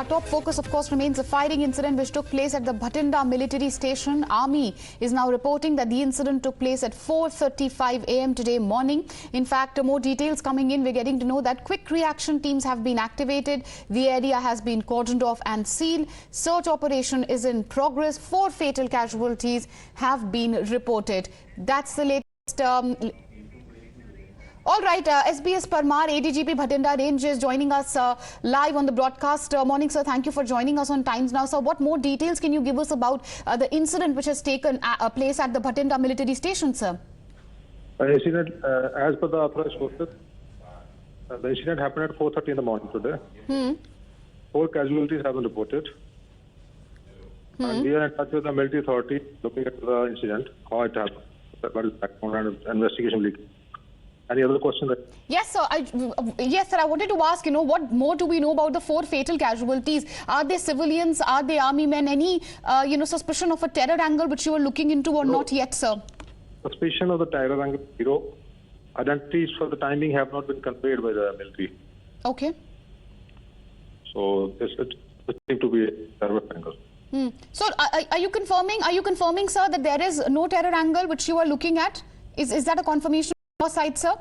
Our top focus, of course, remains a firing incident which took place at the Bathinda Military Station. Army is now reporting that the incident took place at 4:35 a.m. today morning. In fact, more details coming in. We're getting to know that quick reaction teams have been activated. The area has been cordoned off and sealed. Search operation is in progress. 4 fatal casualties have been reported. That's the latest. All right, SPS Parmar, ADGP Bathinda Range is joining us live on the broadcast. Morning, sir. Thank you for joining us on Times Now. Sir, what more details can you give us about the incident which has taken place at the Bathinda Military Station, sir? Incident, as per the authorized sources, the incident happened at 4:30 in the morning today. 4 casualties have been reported. And we are in touch with the military authority looking at the incident, how it happened, what is the background and investigation leak. Any other question? Yes, sir. Yes, sir. I wanted to ask, what more do we know about the 4 fatal casualties? Are they civilians? Are they army men? Any, suspicion of a terror angle which you are looking into or not yet, sir? Suspicion of the terror angle, zero. Identities for the time being have not been conveyed by the military. Okay. So this seems to be a terror angle. So are you confirming, sir, that there is no terror angle which you are looking at? Is that a confirmation on your side, sir?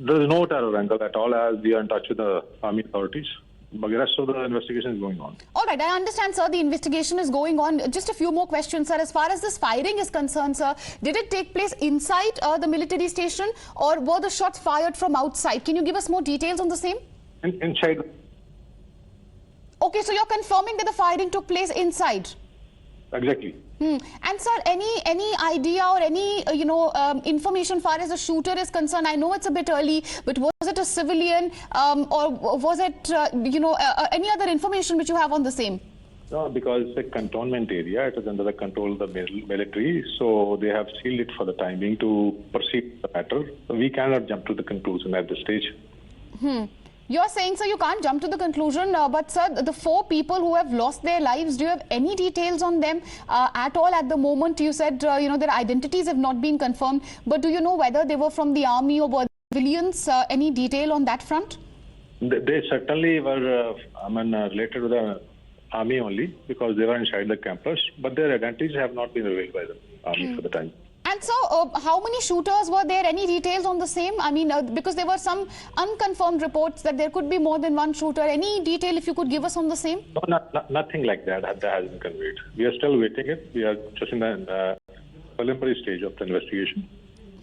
There is no terror angle at all, as we are in touch with the army authorities. But the rest of the investigation is going on. All right, I understand, sir, the investigation is going on. Just a few more questions, sir. As far as this firing is concerned, sir, did it take place inside the military station or were the shots fired from outside? Can you give us more details on the same? Inside. Okay, so you're confirming that the firing took place inside? Exactly. And sir, any idea or any information far as the shooter is concerned? I know it's a bit early, but was it a civilian or was it any other information which you have on the same? No, because it's a cantonment area. It is under the control of the military, so they have sealed it for the time being to proceed the matter. So we cannot jump to the conclusion at this stage. You're saying, sir, you can't jump to the conclusion, but sir, the 4 people who have lost their lives, do you have any details on them at all at the moment? You said, their identities have not been confirmed, but do you know whether they were from the army or were civilians? Any detail on that front? They certainly were, related to the army only because they were inside the campus, but their identities have not been revealed by the army for the time. And so, how many shooters were there? Any details on the same? I mean, because there were some unconfirmed reports that there could be more than one shooter. Any detail if you could give us on the same? No, nothing like that has been conveyed. We are still waiting it. We are just in the preliminary stage of the investigation.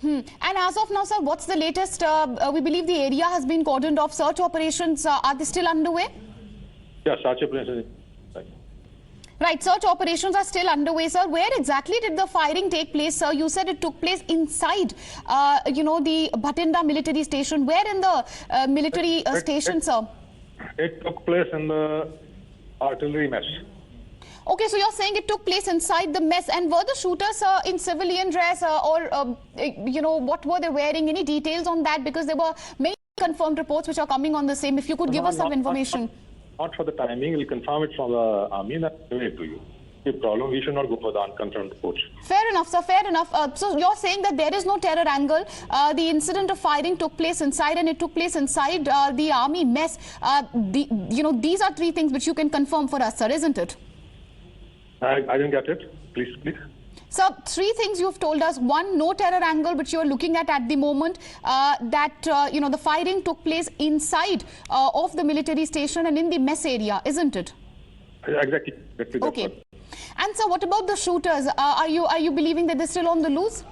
And as of now, sir, what's the latest? We believe the area has been cordoned off. Search operations, are they still underway? Yeah, search operations. Right, search operations are still underway, sir. Where exactly did the firing take place, sir? You said it took place inside, the Bathinda Military Station. Where in the military station, sir? It took place in the artillery mess. Okay, so you're saying it took place inside the mess. And were the shooters in civilian dress or, what were they wearing? Any details on that? Because there were many confirmed reports which are coming on the same. If you could give us some information. Not for the timing, we'll confirm it from the army and give it to you. No problem, we should not go for the unconfirmed reports. Fair enough, sir, fair enough. So you're saying that there is no terror angle. The incident of firing took place inside and it took place inside the army mess. These are 3 things which you can confirm for us, sir, isn't it? I didn't get it. Please. Sir, 3 things you've told us. 1, no terror angle, which you're looking at the moment. The firing took place inside of the military station and in the mess area, isn't it? Exactly. Okay. And sir, what about the shooters? Are you believing that they're still on the loose?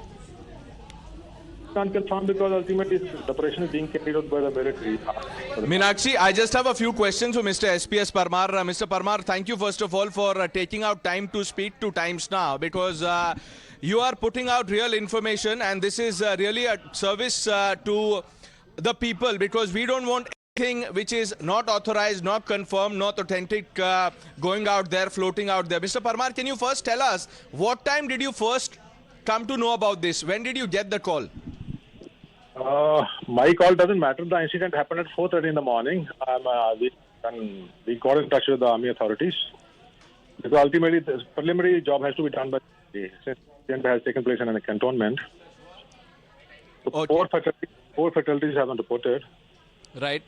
Can't confirm because ultimately the operation is being carried out by the military. Meenakshi, I just have a few questions for Mr. SPS Parmar. Mr. Parmar, thank you first of all for taking out time to speak to Times Now because you are putting out real information and this is really a service to the people because we don't want anything which is not authorized, not confirmed, not authentic going out there, floating out there. Mr. Parmar, can you first tell us what time did you first come to know about this? When did you get the call? My call doesn't matter. The incident happened at 4:30 in the morning. We got in touch with the army authorities because ultimately the preliminary job has to be done by the incident has taken place in a cantonment. So okay. 4 fatalities have been reported. Right.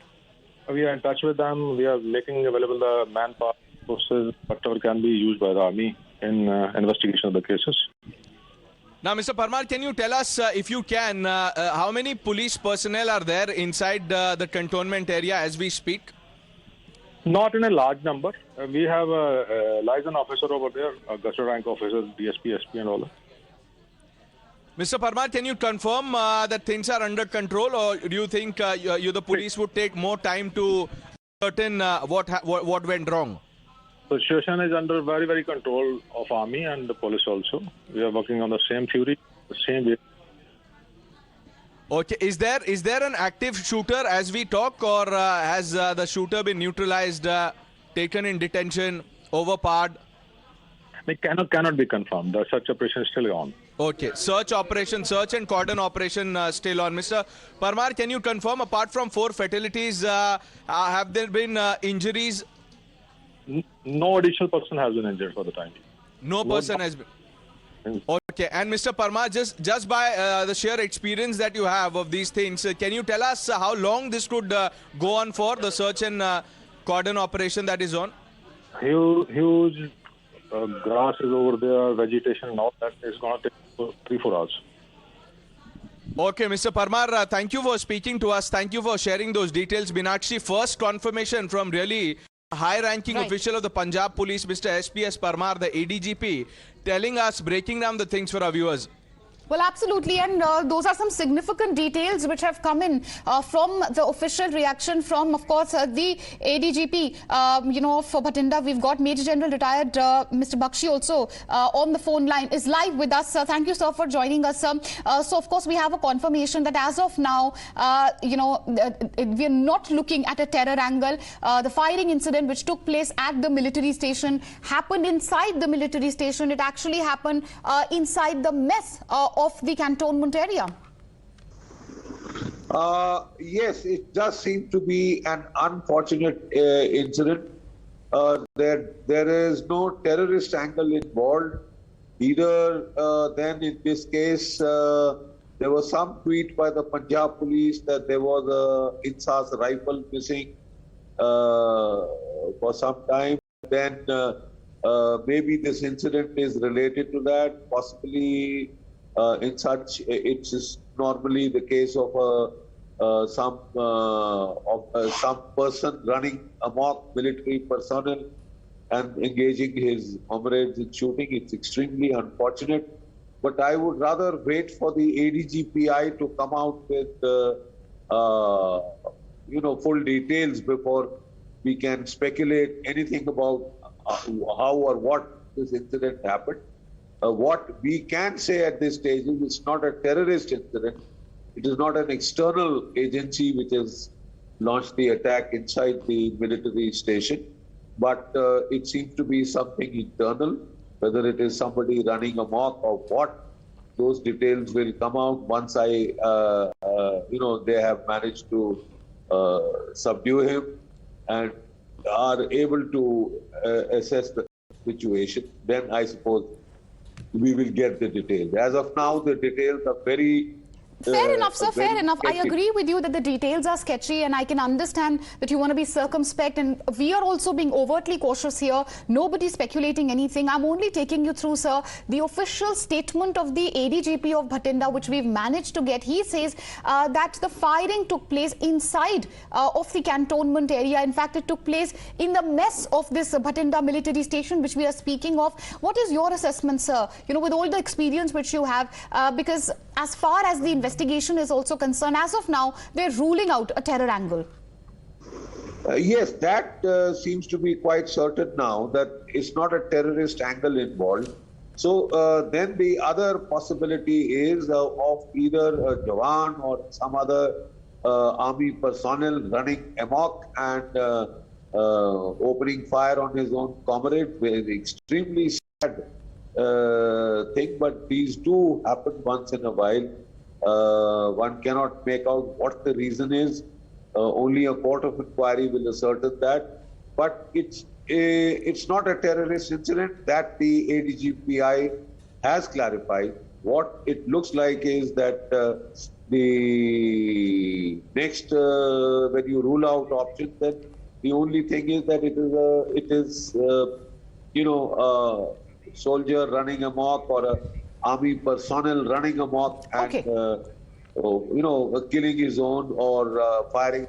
We are in touch with them. We are making available the manpower, resources, whatever can be used by the army in investigation of the cases. Now, Mr. Parmar, can you tell us, if you can, how many police personnel are there inside the cantonment area as we speak? Not in a large number. We have a liaison officer over there, a gazette rank officer, DSP, SP and all that. Mr. Parmar, can you confirm that things are under control, or do you think the police would take more time to certain what went wrong? The situation is under very, very control of army and the police also. We are working on the same theory, the same way. Okay, is there an active shooter as we talk, or has the shooter been neutralized, taken in detention, overpowered? It cannot be confirmed. The search operation is still on. Okay, search and cordon operation still on. Mr. Parmar, can you confirm, apart from 4 fatalities, have there been injuries? No additional person has been injured for the time. No person has been. Okay, and Mr. Parmar, just by the sheer experience that you have of these things, can you tell us how long this could go on for, the search and cordon operation that is on? Huge grass is over there, vegetation and all that is going to take 3-4 hours. Okay, Mr. Parmar, thank you for speaking to us. Thank you for sharing those details. Meenakshi, first confirmation from really high-ranking official of the Punjab Police, Mr. SPS Parmar, the ADGP, telling us, breaking down the things for our viewers. Well, absolutely, and those are some significant details which have come in from the official reaction from, of course, the ADGP, for Bathinda. We've got Major General retired Mr. Bakshi also on the phone line, is live with us. Thank you, sir, for joining us. So, of course, we have a confirmation that as of now, we're not looking at a terror angle. The firing incident which took place at the military station happened inside the military station. It actually happened inside the mess of the cantonment area. Yes, it does seem to be an unfortunate incident. There is no terrorist angle involved. Either then in this case, there was some tweet by the Punjab police that there was a Insas rifle missing for some time. Then maybe this incident is related to that, possibly. In such, it's normally the case of some person running amok military personnel and engaging his comrades in shooting. It's extremely unfortunate. But I would rather wait for the ADGPI to come out with full details before we can speculate anything about how or what this incident happened. What we can say at this stage is it's not a terrorist incident. It is not an external agency which has launched the attack inside the military station, but it seems to be something internal. Whether it is somebody running amok or what, those details will come out once they have managed to subdue him and are able to assess the situation. Then I suppose we will get the details. As of now, the details are very... Fair enough, sir. Fair enough. I agree with you that the details are sketchy, and I can understand that you want to be circumspect, and we are also being overtly cautious here. Nobody's speculating anything. I'm only taking you through, sir, the official statement of the ADGP of Bathinda, which we've managed to get. He says that the firing took place inside of the cantonment area. In fact, it took place in the mess of this Bathinda military station, which we are speaking of. What is your assessment, sir? With all the experience which you have, because as far as the investigation is also concerned, as of now, they're ruling out a terror angle. Yes, that seems to be quite certain now, that it's not a terrorist angle involved. So then the other possibility is of either a Jawan or some other army personnel running amok and opening fire on his own comrade. Extremely sad thing, but these do happen once in a while. One cannot make out what the reason is. Only a court of inquiry will ascertain that. But it's not a terrorist incident that the ADGPI has clarified. What it looks like is that the next, when you rule out options, then the only thing is that it is a soldier running amok or a army personnel running amok and Okay. killing his own or firing